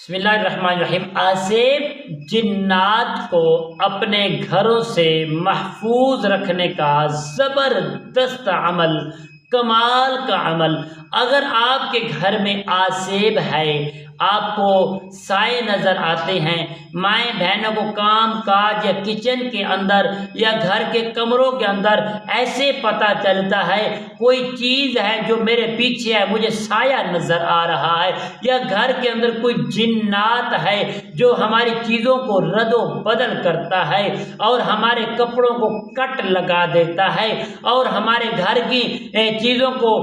بسم اللہ الرحمن الرحیم۔ آصف جنات کو اپنے گھروں سے محفوظ رکھنے کا زبردست عمل، کمال کا عمل۔ اگر آپ کے گھر میں آصف ہے، آپ کو سائے نظر آتے ہیں، مائیں بہنوں کو کام کاج یا کچن کے اندر یا گھر کے کمروں کے اندر ایسے پتہ چلتا ہے کوئی چیز ہے جو میرے پیچھے ہے، مجھے سایہ نظر آ رہا ہے، یا گھر کے اندر کوئی جنات ہے جو ہماری چیزوں کو رد و بدل کرتا ہے اور ہمارے کپڑوں کو کٹ لگا دیتا ہے اور ہمارے گھر کی چیزوں کو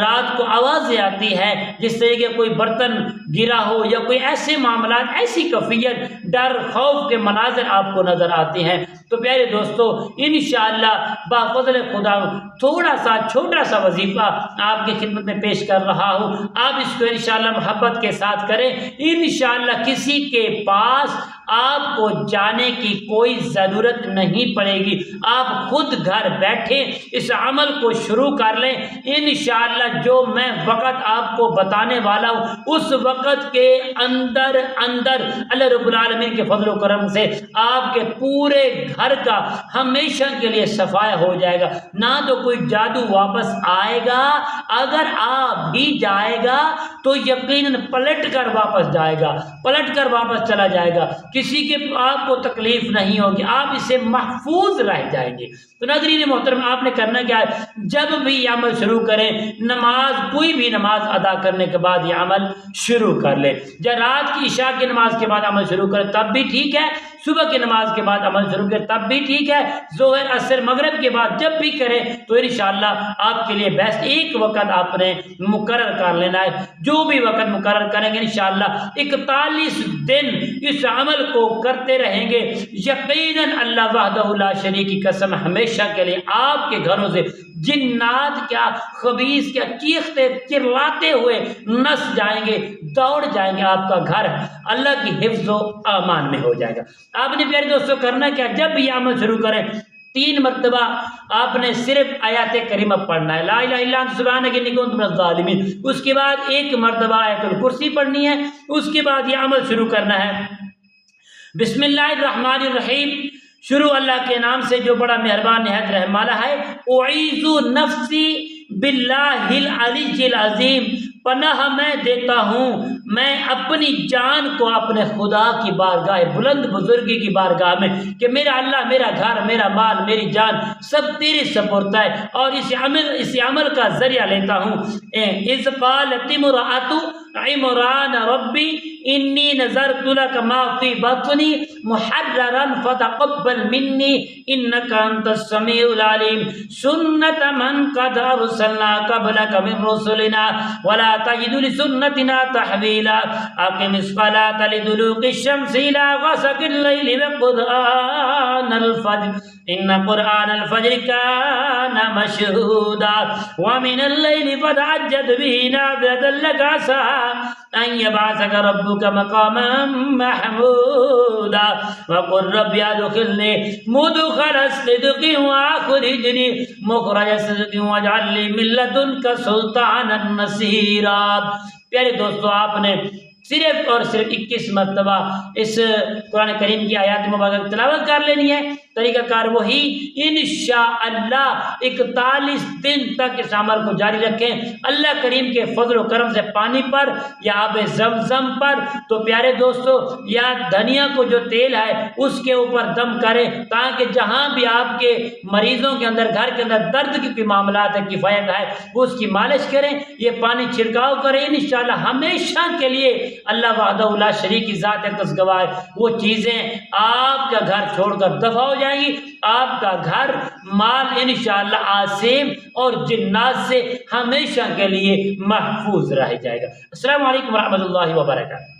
رات کو آوازیں آتی ہے جس طرح کہ کوئی برتن گرا ہو یا کوئی ایسے معاملات، ایسی کیفیت، ڈر خوف کے مناظر آپ کو نظر آتے ہیں، تو پیارے دوستو انشاءاللہ بفضل خدا تھوڑا سا چھوٹا سا وظیفہ آپ کی خدمت میں پیش کر رہا ہوں۔ آپ اس کو انشاءاللہ محبت کے ساتھ کریں، انشاءاللہ کسی کے پاس آپ کو جانے کی کوئی ضرورت نہیں پڑے گی، آپ خود گھر بیٹھے اس عمل کو شروع کر لیں۔ انشاءاللہ جو میں وقت آپ کو بتانے والا ہوں اس وقت کے اندر اللہ رب العالمین کے فضل و کرم سے آپ کے پورے گھر کا ہمیشہ کے لیے صفایا ہو جائے گا، نہ تو کوئی جادو واپس آئے گا، اگر آپ بھی جائے گا تو یقیناً پلٹ کر واپس جائے گا، پلٹ کر واپس چلا جائے گا، کسی کے آپ کو تکلیف نہیں ہوگی، آپ اسے محفوظ رہ جائیں گے۔ تو ناظرین محترم، آپ نے کرنا کیا ہے، جب بھی یہ عمل شروع کریں، نماز کوئی بھی نماز ادا کرنے کے بعد یہ عمل شروع کر لیں، یا رات کی عشاء کی نماز کے بعد عمل شروع کریں تب بھی ٹھیک ہے، صبح کی نماز کے بعد عمل شروع کریں تب بھی ٹھیک ہے، ظہر عصر مغرب کے بعد جب بھی کریں تو انشاءاللہ آپ کے لیے بیسٹ ایک وقت آپ نے مقرر کر لینا ہے۔ جو بھی وقت مقرر کریں گے انشاءاللہ 41 دن اس عمل کو کرتے رہیں گے، یقیناً اللہ وحدہ لا شریک کی قسم ہمیشہ کے لیے آپ کے گھروں سے جنات کیا خبیث کیا چیختے چلاتے ہوئے نس جائیں گے، دوڑ جائیں گے، آپ کا گھر اللہ کی حفظ و امان میں ہو جائے گا۔ آپ نے پیارے دوستوں کرنا کیا، جب بھی یہ عمل شروع کریں 3 مرتبہ آپ نے صرف آیات کریمہ پڑھنا ہے، لا الہ الا انت سبحانک انی کنت من الظالمین، اس کے بعد 1 مرتبہ آیت الکرسی پڑھنی ہے، اس کے بعد یہ عمل شروع کرنا ہے۔ بسم اللہ الرحمن الرحیم، شروع اللہ کے نام سے جو بڑا مہربان نہایت رحم والا ہے۔ اعیذ نفسی باللہ العلی العظیم، پناہ میں دیتا ہوں میں اپنی جان کو اپنے خدا کی بارگاہ بلند بزرگی کی بارگاہ میں کہ میرا اللہ، میرا گھر، میرا مال، میری جان سب تیرے سپرد ہے، اور اس عمل کا ذریعہ لیتا ہوں۔ اذ قالت امرأۃ عمران ربی انی نذرت لک ما فی بطنی محررا فتقبل منی انک انت السمیع العلیم، سنت من قد ارسلنا قبلک من رسلنا ولا تجد لسنتنا تحویلا، اقم الصلاۃ لدلوق الشمس الى غسق الليل وقرآن الفجر ان قرآن الفجر كان مشهودا ومن الليل فتهجد به نافلة لك عسى ان يبعثك ربك مقاما محمودا وقل رب ادخلني مدخل صدق واخرجني مخرج صدق واجعل لي من لدنك سلطانا نصيرا۔ پیارے دوستو، آپ نے صرف اور صرف 21 مرتبہ اس قرآن کریم کی آیات مبارکہ تلاوت کر لینی ہے۔ طریقہ کار وہی، انشاءاللہ 41 دن تک اس عمل کو جاری رکھیں اللہ کریم کے فضل و کرم سے، پانی پر یا آب زمزم پر، تو پیارے دوستو یا دھنیا کو جو تیل ہے اس کے اوپر دم کریں تاکہ جہاں بھی آپ کے مریضوں کے اندر، گھر کے اندر درد کی کوئی معاملات ہے، کفایت ہے، وہ اس کی مالش کریں، یہ پانی چھڑکاؤ کریں، انشاءاللہ ہمیشہ کے لیے اللہ وحدہ لا شریک کی ذات اقدس گواہ ہے، وہ چیزیں آپ کا گھر چھوڑ کر دفع ہو جائیں گی، آپ کا گھر مال انشاءاللہ آصف اور جنات سے ہمیشہ کے لیے محفوظ رہ جائے گا۔ السلام علیکم ورحمۃ اللہ وبرکاتہ۔